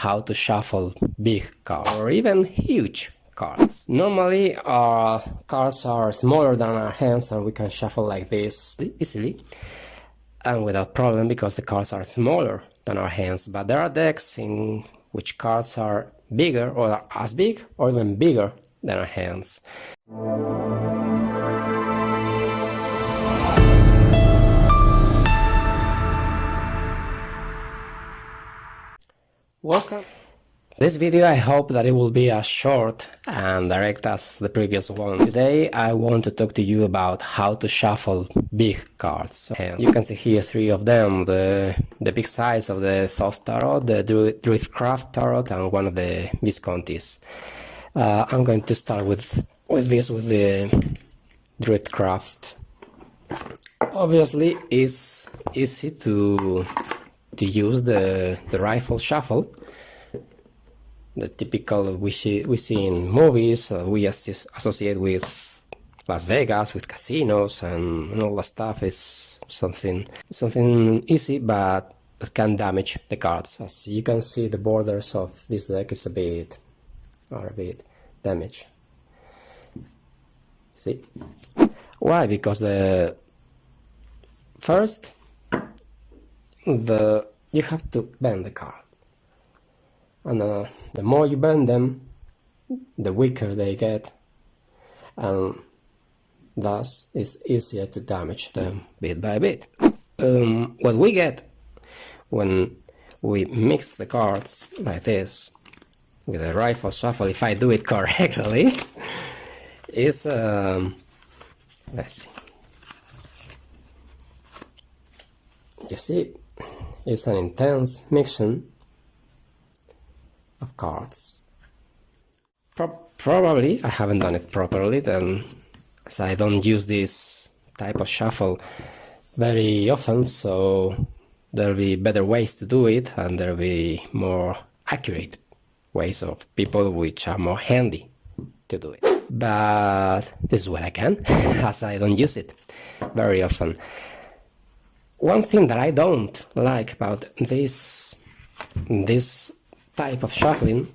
how to shuffle big cards or even huge cards. Normally our cards are smaller than our hands and we can shuffle like this easily and without problem because the cards are smaller than our hands. But there are decks in which cards are bigger or are as big or even bigger than our hands. Welcome. This video, I hope that it will be as short and direct as the previous ones. Today I want to talk to you about how to shuffle big cards. And you can see here three of them, the big size of the Thoth Tarot, the Druidcraft Tarot and one of the Viscontis. I'm going to start with the Druidcraft. Obviously it's easy to use the rifle shuffle, the typical we see in movies. We associate with Las Vegas, with casinos and all that stuff. Is something easy, but that can damage the cards. As you can see, the borders of this deck is a bit damaged. See why? Because you have to bend the card, and the more you bend them, the weaker they get, and thus it's easier to damage them bit by bit. What we get when we mix the cards like this with a rifle shuffle, if I do it correctly, is let's see. You see, it's an intense mixing of cards. Probably I haven't done it properly, then, as I don't use this type of shuffle very often, so there'll be better ways to do it and there'll be more accurate ways of people which are more handy to do it. But this is what I can, as I don't use it very often. One thing that I don't like about this type of shuffling,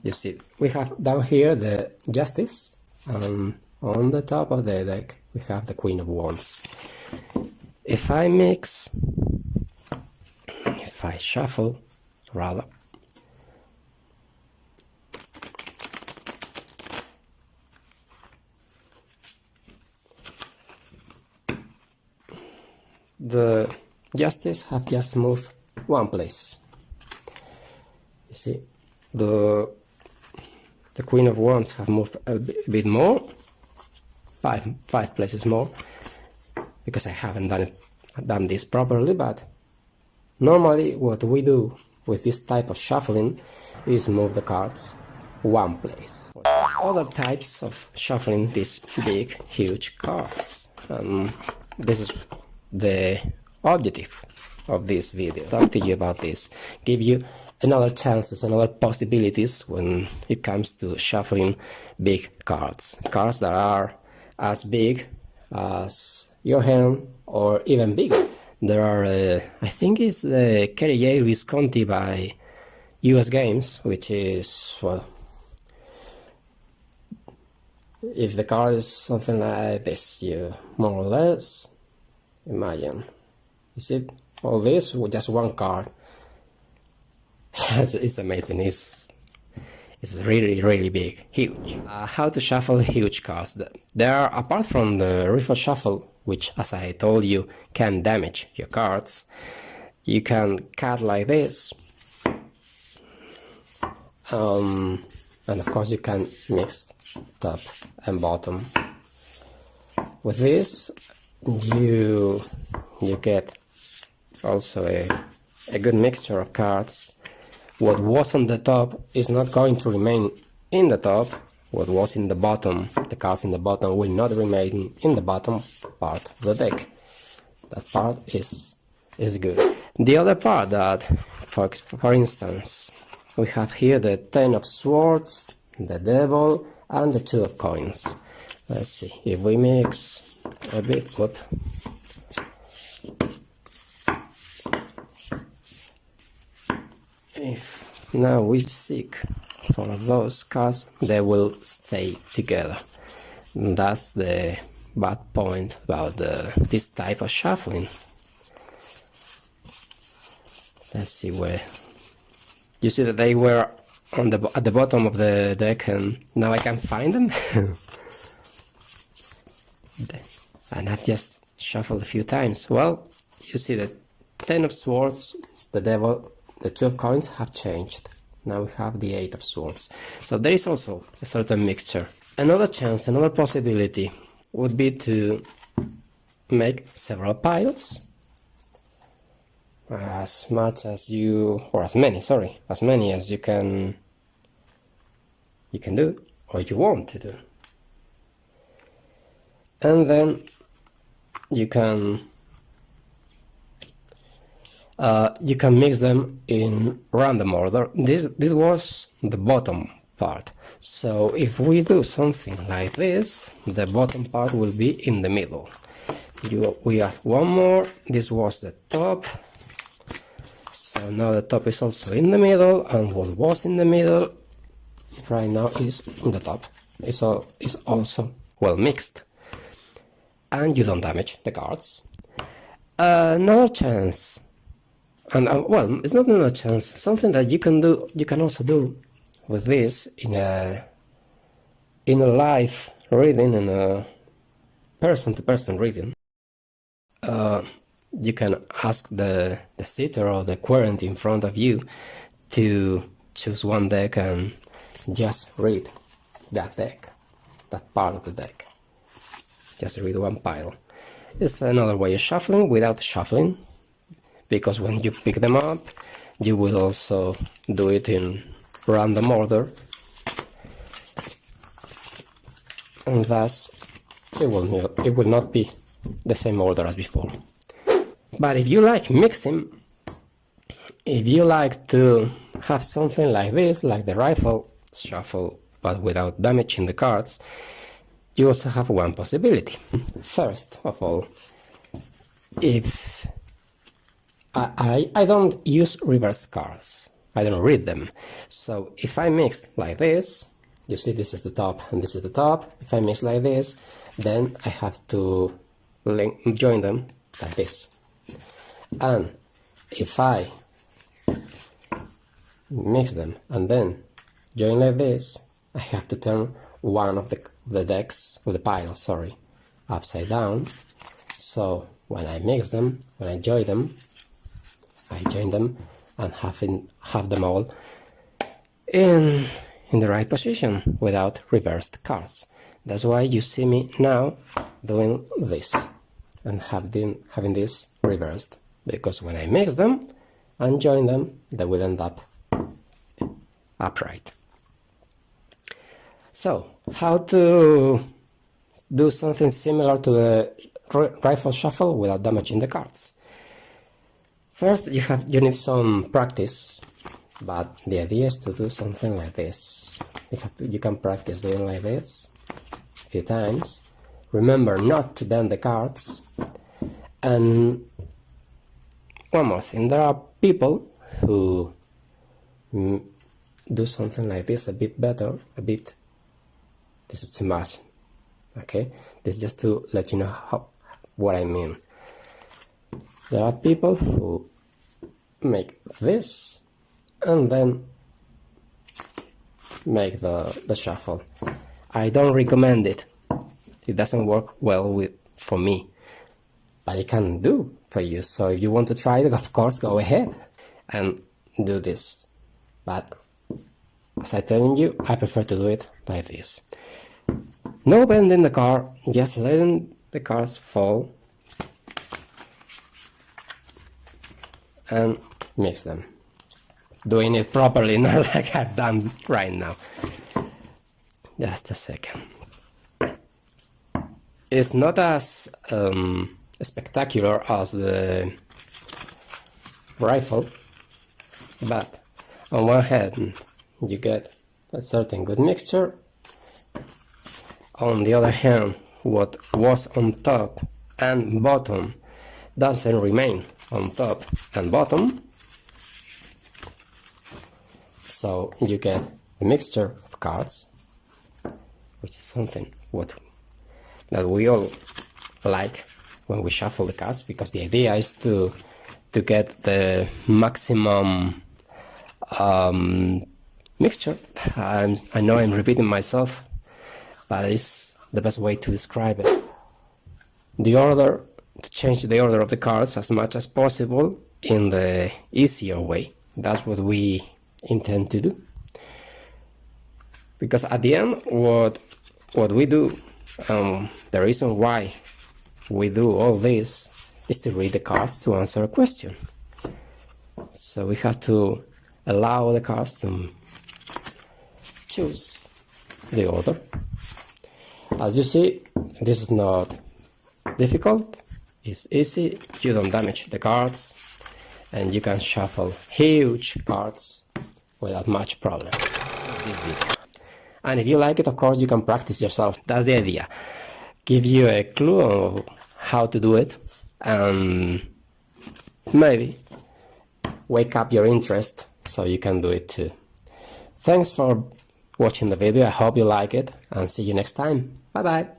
you see, we have down here the Justice, and on the top of the deck we have the Queen of Wands. If I shuffle, rather, the Justice have just moved one place. You see, the Queen of Wands have moved a bit more, five places more, because I haven't done this properly. But normally what we do with this type of shuffling is move the cards one place. Other types of shuffling these big, huge cards. This is the objective of this video. Talk to you about this, give you another chances, another possibilities when it comes to shuffling big cards that are as big as your hand or even bigger. There are I think it's the Kerry Visconti by US Games, which is, well, if the card is something like this, you more or less imagine, you see all this with just one card. It's amazing. It's really big, huge. How to shuffle huge cards? There are, apart from the rifle shuffle, which, as I told you, can damage your cards, you can cut like this, and of course you can mix top and bottom. With this you get also a good mixture of cards. What was on the top is not going to remain in the top. What was in the bottom, the cards in the bottom, will not remain in the bottom part of the deck. That part is good. The other part that, for instance, we have here the 10 of Swords, the Devil, and the 2 of Coins. Let's see, if we mix a bit, whoop. If Now we seek for those cards that will stay together. That's the bad point about this type of shuffling. Let's see where. You see that they were on at the bottom of the deck, and now I can find them. And I've just shuffled a few times. Well, you see that 10 of swords, the devil, the 2 of coins have changed. Now we have the 8 of swords. So there is also a certain mixture. Another chance, another possibility would be to make several piles. As much as you, or as many, sorry, as many as you can do, or you want to do. And then you can mix them in random order. This was the bottom part. So if we do something like this, the bottom part will be in the middle. We add one more. This was the top. So now the top is also in the middle, and what was in the middle right now is in the top. It's also well mixed. And you don't damage the cards. Another chance, and well, it's not another chance, something that you can do, you can also do with this in a live reading, in a person-to-person reading. You can ask the sitter or the querent in front of you to choose one deck and just read that deck, that part of the deck. Just read one pile. It's another way of shuffling without shuffling, because when you pick them up, you will also do it in random order, and thus it will not be the same order as before. But if you like mixing, if you like to have something like this, like the rifle shuffle, but without damaging the cards, you also have one possibility. First of all, if I don't use reverse cards, I don't read them. So if I mix like this, you see this is the top and this is the top. If I mix like this, then I have to join them like this. And if I mix them and then join like this, I have to turn one of the decks, of the pile, sorry, upside down. So when I mix them, when I join them and have them all in the right position without reversed cards. That's why you see me now doing this and having this reversed, because when I mix them and join them, they will end up upright. So, how to do something similar to the rifle shuffle without damaging the cards? First, you need some practice, but the idea is to do something like this. You can practice doing like this a few times. Remember not to bend the cards. And one more thing, there are people who do something like this a bit better, this is too much, okay? This is just to let you know what I mean. There are people who make this and then make the shuffle. I don't recommend it. It doesn't work well for me, but it can do for you. So if you want to try it, of course, go ahead and do this. But as I'm telling you, I prefer to do it like this. No bending the card, just letting the cards fall and mix them. Doing it properly, not like I've done right now. Just a second. It's not as spectacular as the rifle, but on one hand you get a certain good mixture. On the other hand, what was on top and bottom doesn't remain on top and bottom, So you get a mixture of cards, which is something that we all like when we shuffle the cards, because the idea is to get the maximum mixture. I know I'm repeating myself, but it's the best way to describe it. To change the order of the cards as much as possible in the easier way. That's what we intend to do. Because at the end, what we do, the reason why we do all this is to read the cards to answer a question. So we have to allow the cards to choose the order. As you see, this is not difficult, it's easy, you don't damage the cards, and you can shuffle huge cards without much problem. This video. And if you like it, of course, you can practice yourself. That's the idea. Give you a clue on how to do it, and maybe wake up your interest so you can do it too. Thanks for watching the video. I hope you like it, and see you next time. Bye bye.